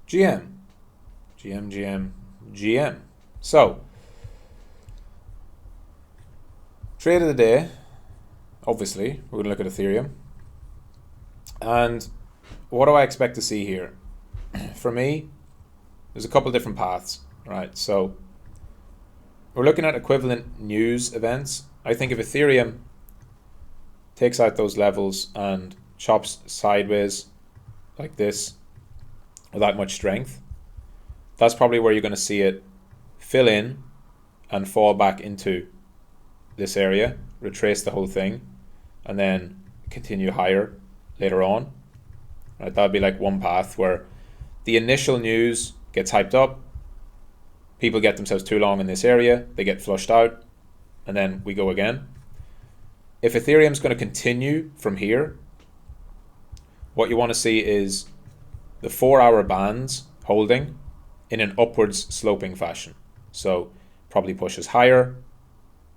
GM, GM, GM, GM. So, trade of the day, obviously, we're going to look at Ethereum. And what do I expect to see here? For me, there's a couple of different paths, right? So, we're looking at equivalent news events. I think if Ethereum takes out those levels and chops sideways like this without much strength, that's probably where you're going to see it fill in and fall back into this area, retrace the whole thing, and then continue higher later on. Right, that would be like one path where the initial news gets hyped up, people get themselves too long in this area, they get flushed out, and then we go again. If Ethereum's going to continue from here, what you want to see is the 4-hour bands holding in an upwards sloping fashion. So probably pushes higher,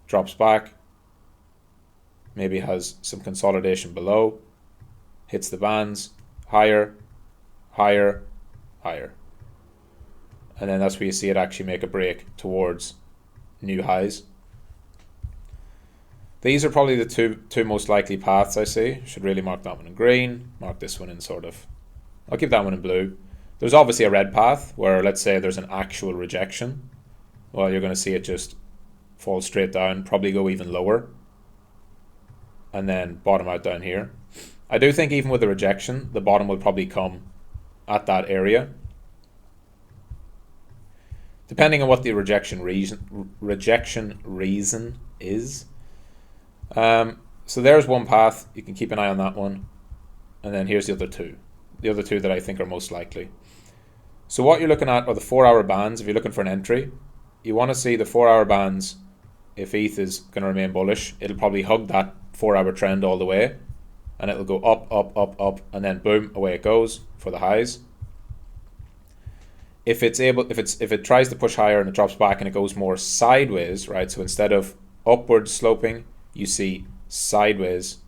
drops back, maybe has some consolidation below, hits the bands, higher, higher, higher. And then that's where you see it actually make a break towards new highs. These are probably the two most likely paths I see. Should really mark that one in green, mark this one in sort of, I'll keep that one in blue. There's obviously a red path where, let's say there's an actual rejection. Well, you're going to see it just fall straight down, probably go even lower, and then bottom out down here. I do think even with the rejection, the bottom will probably come at that area, depending on what the rejection reason is. So there's one path. You can keep an eye on that one, and then here's the other two that I think are most likely. So what you're looking at are the 4-hour bands. If you're looking for an entry, you want to see the 4-hour bands. If ETH is going to remain bullish, it'll probably hug that 4-hour trend all the way, and it'll go up, up, up, up, and then boom, away it goes for the highs. If it tries to push higher and it drops back and it goes more sideways, right? So instead of upward sloping, you see sideways,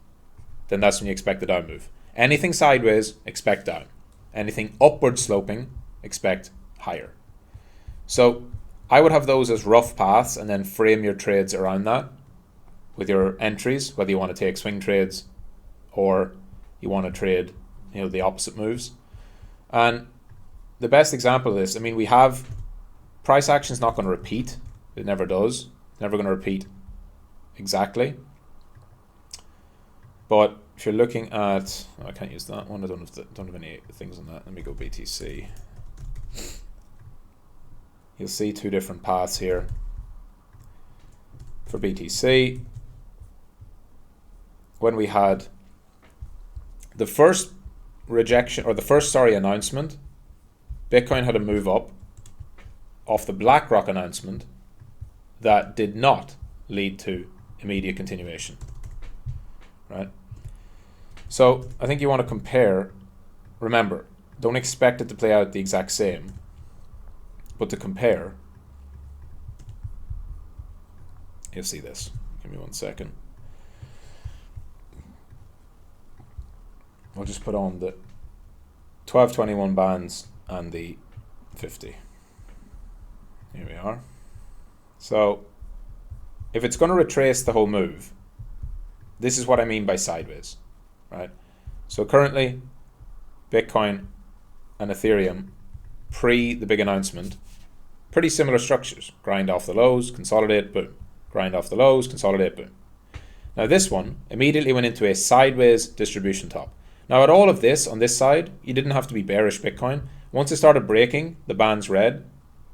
then that's when you expect the down move. Anything sideways, expect down. Anything upward sloping, expect higher. So I would have those as rough paths and then frame your trades around that with your entries, whether you want to take swing trades or you want to trade, the opposite moves. And the best example of this, we have price action is not going to repeat. It never does. It's never going to repeat exactly. But if you're looking at, I can't use that one. I don't have any things on that. Let me go BTC. You'll see two different paths here for BTC. When we had the first announcement, Bitcoin had a move up off the BlackRock announcement that did not lead to immediate continuation, right? So I think you want to compare. Remember, don't expect it to play out the exact same, but to compare, you'll see this. Give me 1 second. I'll just put on the 1221 bands and the 50. Here we are. So if it's going to retrace the whole move, this is what I mean by sideways, right? So currently, Bitcoin and Ethereum, pre the big announcement, pretty similar structures. Grind off the lows, consolidate, boom. Grind off the lows, consolidate, boom. Now this one immediately went into a sideways distribution top. Now at all of this, on this side, you didn't have to be bearish Bitcoin. Once it started breaking, the band's red,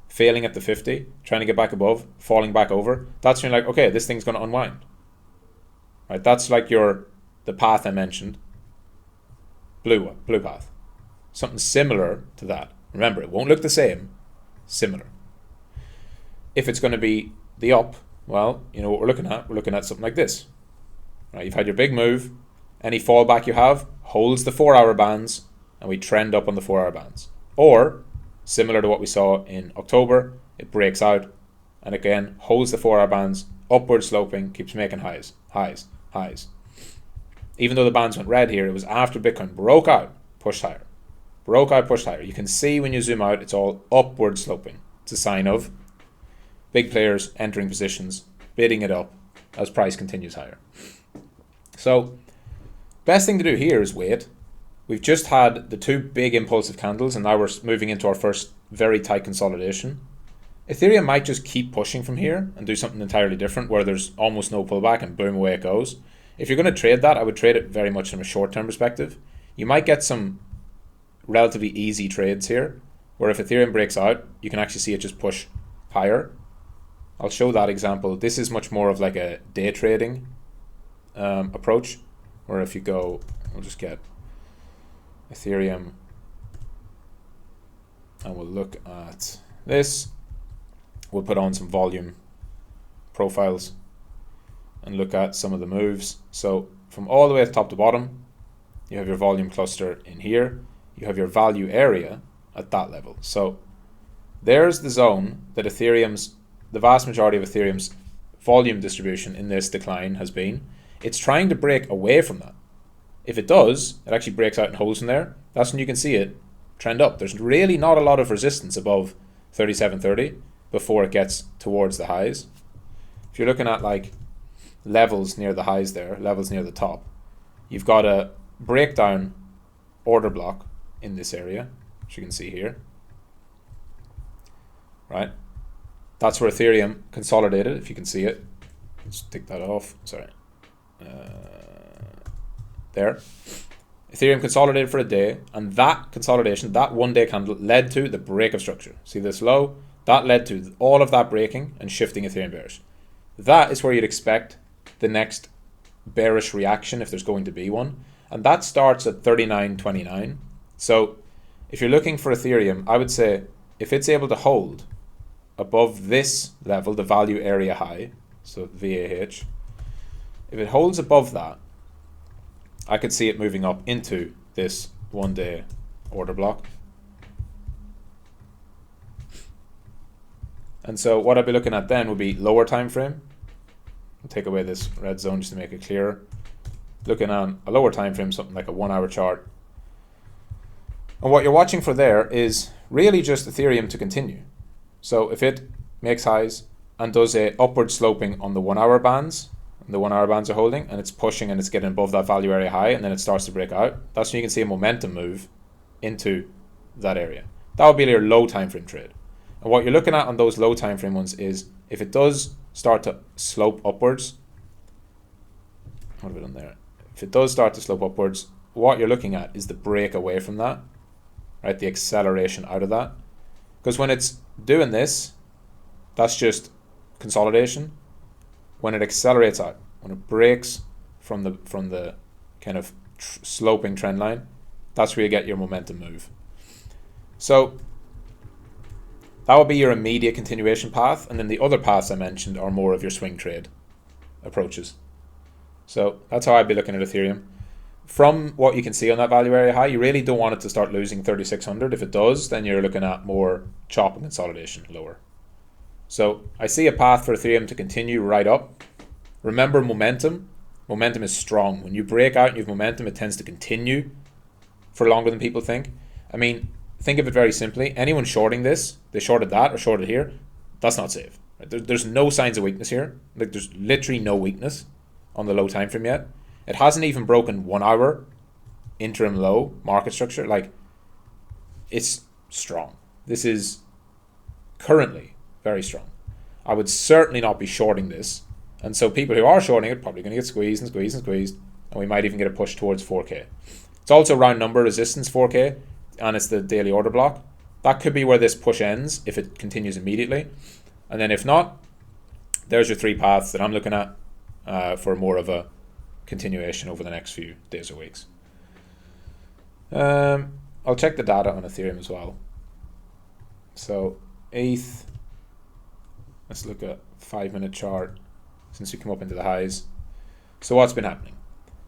failing at the 50, trying to get back above, falling back over, that's when you're like, okay, this thing's going to unwind. Right? That's like the path I mentioned. Blue path. Something similar to that. Remember, it won't look the same. Similar. If it's going to be the up, well, you know what we're looking at? We're looking at something like this. Right? You've had your big move. Any fallback you have holds the 4-hour bands, and we trend up on the 4-hour bands. Or, similar to what we saw in October, it breaks out, and again, holds the 4-hour bands, upward sloping, keeps making highs, highs, highs. Even though the bands went red here, it was after Bitcoin broke out, pushed higher. broke out, pushed higher. You can see when you zoom out, it's all upward sloping. It's a sign of big players entering positions, bidding it up as price continues higher. So best thing to do here is wait. We've just had the two big impulsive candles, and now we're moving into our first very tight consolidation. Ethereum might just keep pushing from here and do something entirely different where there's almost no pullback and boom, away it goes. If you're going to trade that, I would trade it very much from a short-term perspective. You might get some relatively easy trades here, where if Ethereum breaks out, you can actually see it just push higher. I'll show that example. This is much more of like a day trading approach, where if you go, we'll just get Ethereum and we'll look at this. We'll put on some volume profiles and look at some of the moves. So from all the way at top to bottom, you have your volume cluster in here. You have your value area at that level. So there's the zone that the vast majority of Ethereum's volume distribution in this decline has been. It's trying to break away from that. If it does, it actually breaks out and holds in there. That's when you can see it trend up. There's really not a lot of resistance above 37.30 before it gets towards the highs. If you're looking at like levels near the highs there, levels near the top, you've got a breakdown order block in this area, which you can see here, right? That's where Ethereum consolidated, if you can see it. Let's take that off, sorry. There. Ethereum consolidated for a day, and that consolidation, that 1 day candle, led to the break of structure. See this low? That led to all of that breaking and shifting Ethereum bearish. That is where you'd expect the next bearish reaction, if there's going to be one, and that starts at 39.29. So if you're looking for Ethereum, I would say if it's able to hold above this level, the value area high, so VAH, if it holds above that, I could see it moving up into this 1 day order block. And so what I'd be looking at then would be lower time frame. I'll take away this red zone just to make it clearer. Looking on a lower time frame, something like a 1 hour chart. And what you're watching for there is really just Ethereum to continue. So if it makes highs and does a upward sloping on the 1 hour bands, and the 1 hour bands are holding, and it's pushing and it's getting above that value area high, and then it starts to break out, that's when you can see a momentum move into that area. That would be your low time frame trade. And what you're looking at on those low time frame ones is if it does start to slope upwards, what have we done there? If it does start to slope upwards, what you're looking at is the break away from that, right? The acceleration out of that. Because when it's doing this, that's just consolidation. When it accelerates out, when it breaks from the kind of sloping trend line, that's where you get your momentum move. So that would be your immediate continuation path, and then the other paths I mentioned are more of your swing trade approaches. So that's how I'd be looking at Ethereum. From what you can see on that value area high, you really don't want it to start losing 3,600. If it does, then you're looking at more chop and consolidation lower. So I see a path for Ethereum to continue right up. Remember momentum. Momentum is strong. When you break out and you have momentum, it tends to continue for longer than people think. I mean, think of it very simply. Anyone shorting this, they shorted that or shorted here, that's not safe. Right? There's no signs of weakness here. Like there's literally no weakness on the low time frame yet. It hasn't even broken 1 hour interim low market structure. Like, it's strong. This is currently very strong. I would certainly not be shorting this. And so people who are shorting it probably going to get squeezed and squeezed and squeezed. And we might even get a push towards 4K. It's also round number resistance 4K. And it's the daily order block. That could be where this push ends if it continues immediately. And then if not, there's your three paths that I'm looking at for more of a continuation over the next few days or weeks. I'll check the data on Ethereum as well. So ETH, let's look at 5-minute chart since we come up into the highs. So what's been happening?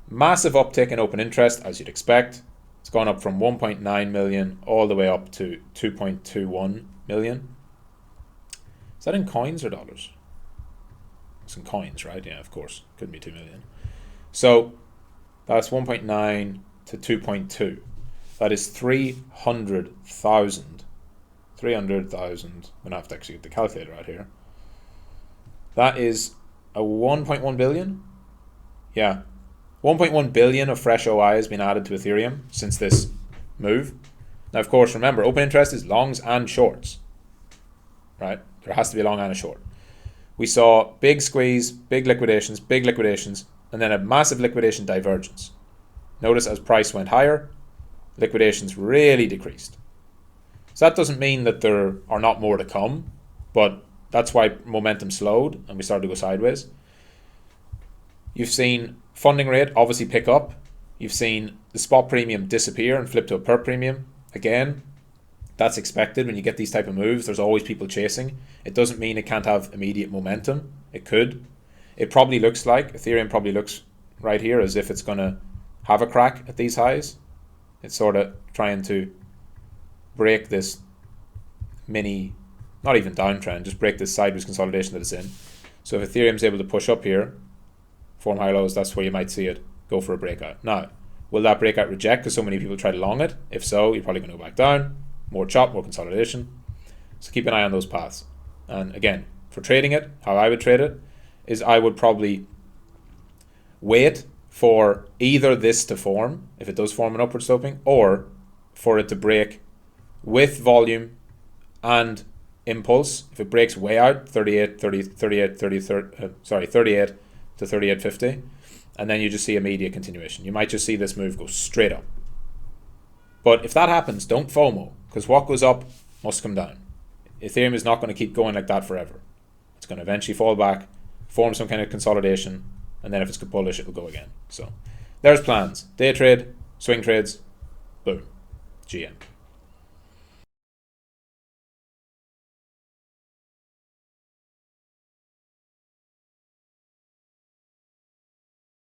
Massive uptick in open interest, as you'd expect. It's gone up from 1.9 million all the way up to 2.21 million. Is that in coins or dollars? It's in coins, right? Yeah, of course. Couldn't be 2 million. So that's 1.9 to 2.2. That is 300,000. 300,000. I'm going to have to actually get the calculator out here. That is a 1.1 billion? Yeah. 1.1 billion of fresh OI has been added to Ethereum since this move. Now, of course, remember, open interest is longs and shorts. Right? There has to be a long and a short. We saw big squeeze, big liquidations, and then a massive liquidation divergence. Notice as price went higher, liquidations really decreased. So that doesn't mean that there are not more to come, but that's why momentum slowed and we started to go sideways. You've seen funding rate obviously pick up. You've seen the spot premium disappear and flip to a perp premium. Again, that's expected. When you get these type of moves, there's always people chasing. It doesn't mean it can't have immediate momentum. It could. It probably looks like, Ethereum probably looks right here as if it's going to have a crack at these highs. It's sort of trying to break this mini, not even downtrend, just break this sideways consolidation that it's in. So if Ethereum's able to push up here, form high lows, that's where you might see it go for a breakout. Now, will that breakout reject because so many people try to long it? If so, you're probably going to go back down. More chop, more consolidation. So keep an eye on those paths. And again, for trading it, how I would trade it is I would probably wait for either this to form, if it does form an upward sloping, or for it to break with volume and impulse. If it breaks way out, 38 to 38.50, and then you just see immediate continuation. You might just see this move go straight up. But if that happens, don't FOMO, because what goes up must come down. Ethereum is not going to keep going like that forever. It's going to eventually fall back, form some kind of consolidation, and then if it's bullish, it'll go again. So there's plans. Day trade, swing trades, boom, GM.